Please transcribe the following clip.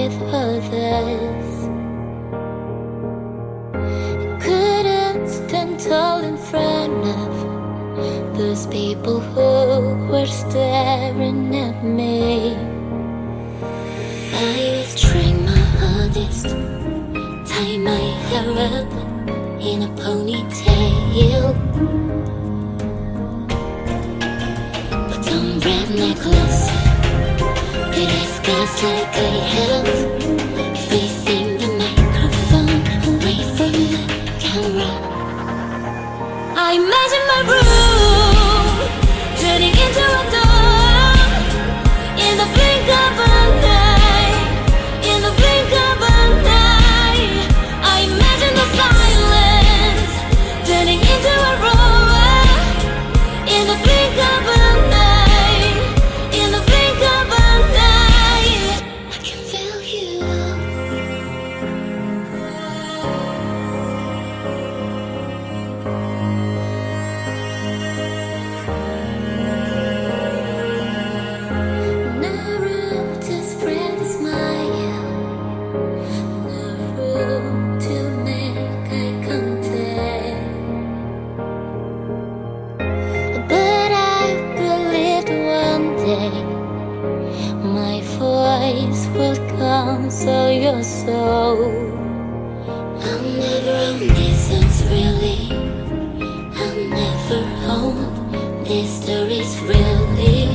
with others. Couldn't stand tall in front of those people who were staring at me. I was trying my hardest, tie my hair up in a ponytail, put on red necklace, good as glass like I have, facing the microphone, away from the camera. I imagine my room turning into a door, in the blink of an eye, in the blink of an eye. I imagine the silence turning into a roar, in the blink of an eye, in the blink of an eye. I can feel you. No room to spread a smile, no room to make eye contact. But I believed one day my voice will console your soul. I'll never own these songs really, I'll never own these stories really.